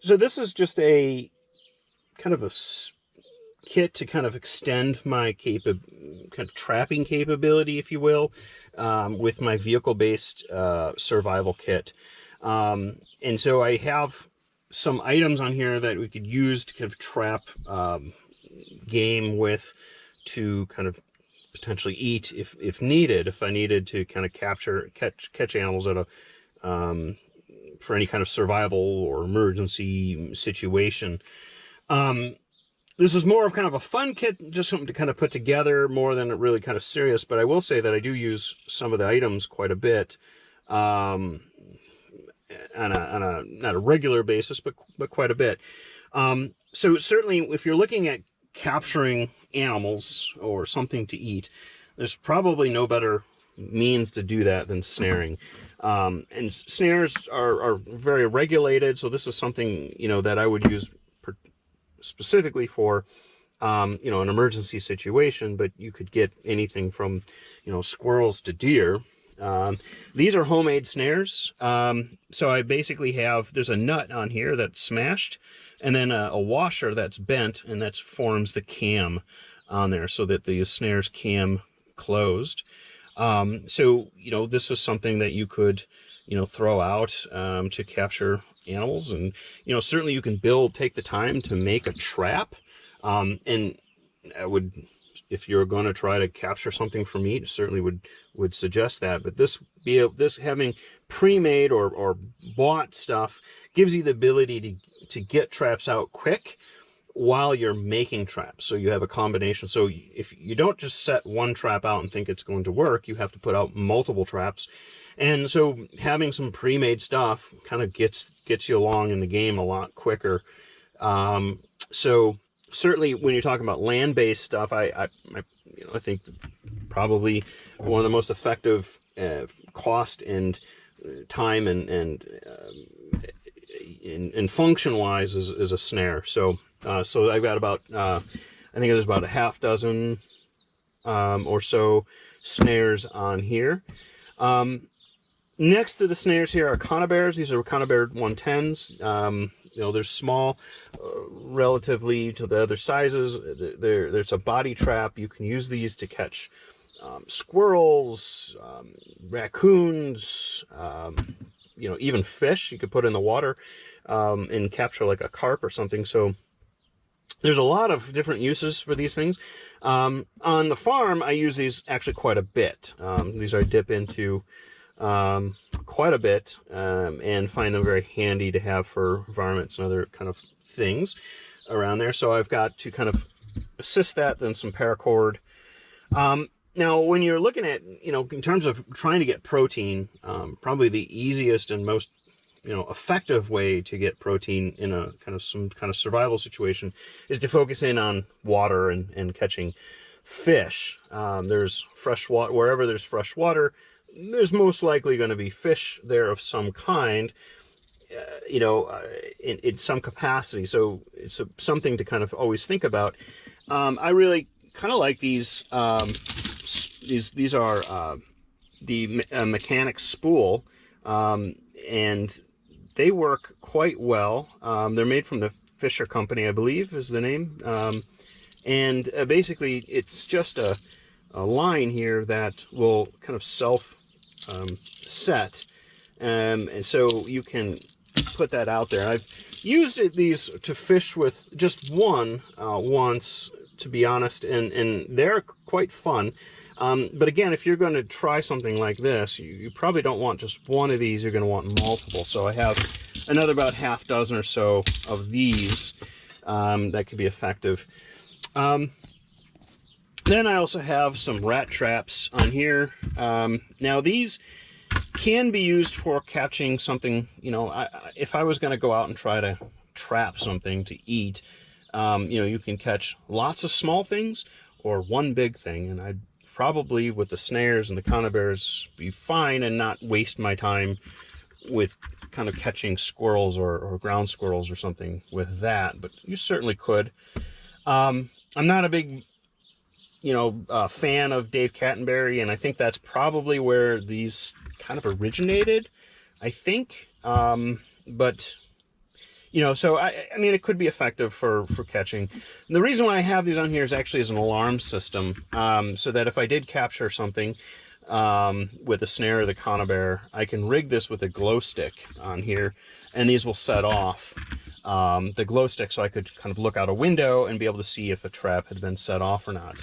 So this is just a kind of a kit to kind of extend my kind of trapping capability, if you will, with my vehicle-based survival kit. And so I have some items on here that we could use to kind of trap game with, to kind of potentially eat if needed, if I needed to kind of catch animals at a for any kind of survival or emergency situation. This is more of kind of a fun kit, just something to kind of put together more than really kind of serious, but I will say that I do use some of the items quite a bit, on a not a regular basis, but quite a bit. So certainly if you're looking at capturing animals or something to eat, there's probably no better means to do that than snaring. And snares are very regulated, so this is something, you know, that I would use specifically for you know, an emergency situation, but you could get anything from, you know, squirrels to deer. These are homemade snares. So I basically have, there's a nut on here that's smashed, and then a washer that's bent, and that forms the cam on there so that the snares cam closed. So, you know, this was something that you could, you know, throw out to capture animals. And, you know, certainly you can take the time to make a trap. And I would, if you're going to try to capture something for meat, certainly would suggest that. But this having pre-made or bought stuff gives you the ability to get traps out quick while you're making traps. So you have a combination. So if you don't just set one trap out and think it's going to work, you have to put out multiple traps. And so having some pre-made stuff kind of gets you along in the game a lot quicker. So certainly when you're talking about land-based stuff, I think probably one of the most effective cost and time and function-wise is a snare. So I've got about I think there's about a half dozen or so snares on here. Next to the snares here are conibears. These are conibear 110s. You know, they're small relatively to the other sizes. There's a body trap. You can use these to catch squirrels, raccoons, you know, even fish you could put in the water and capture like a carp or something. So there's a lot of different uses for these things. On the farm, I use these actually quite a bit. These I dip into quite a bit and find them very handy to have for varmints and other kind of things around there. So I've got to kind of assist that, then some paracord. Now, when you're looking at, you know, in terms of trying to get protein, probably the easiest and most, you know, effective way to get protein in a some kind of survival situation is to focus in on water and catching fish. There's fresh water, wherever there's fresh water, there's most likely going to be fish there of some kind, you know, in some capacity. So it's something to kind of always think about. I really kind of like these. These are the mechanic spool, and they work quite well. They're made from the Fisher Company, I believe is the name. And basically it's just a line here that will kind of self set, and so you can put that out there. I've used these to fish with just one once, to be honest, and they're quite fun. But again, if you're going to try something like this, you probably don't want just one of these, you're going to want multiple. So I have another about half dozen or so of these that could be effective. Then I also have some rat traps on here. Now these can be used for catching something, you know, if I was going to go out and try to trap something to eat, you know, you can catch lots of small things or one big thing, and I'd probably, with the snares and the conibears, be fine and not waste my time with kind of catching squirrels or ground squirrels or something with that, but you certainly could. I'm not a big, you know, fan of Dave Cattenberry, and I think that's probably where these kind of originated, I think. But You know, so I mean, it could be effective for catching. And the reason why I have these on here is actually as an alarm system, so that if I did capture something with a snare or the conibear, I can rig this with a glow stick on here, and these will set off the glow stick, so I could kind of look out a window and be able to see if a trap had been set off or not.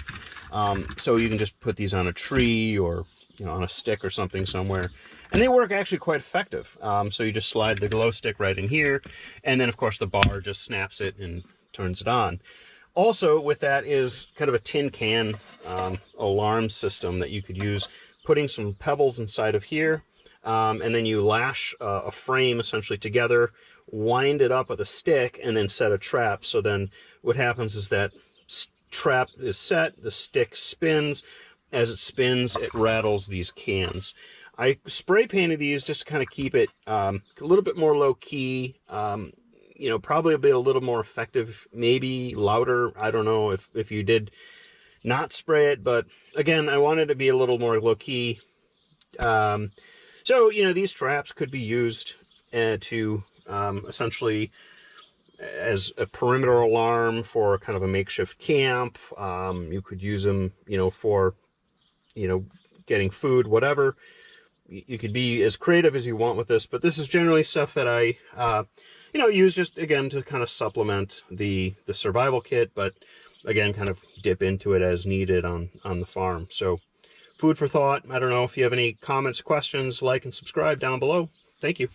So you can just put these on a tree or, you know, on a stick or something somewhere. And they work actually quite effective. So you just slide the glow stick right in here, and then of course the bar just snaps it and turns it on. Also with that is kind of a tin can alarm system that you could use, putting some pebbles inside of here, and then you lash a frame essentially together, wind it up with a stick, and then set a trap. So then what happens is that trap is set, the stick spins. As it spins, it rattles these cans. I spray painted these just to kind of keep it a little bit more low key, you know, probably a bit a little more effective, maybe louder. I don't know if you did not spray it, but again, I wanted to be a little more low key. So, you know, these traps could be used to essentially as a perimeter alarm for kind of a makeshift camp. You could use them, you know, for, you know, getting food, whatever. You could be as creative as you want with this, but this is generally stuff that I, you know, use just, again, to kind of supplement the survival kit, but again, kind of dip into it as needed on the farm. So food for thought. I don't know if you have any comments, questions, like and subscribe down below. Thank you.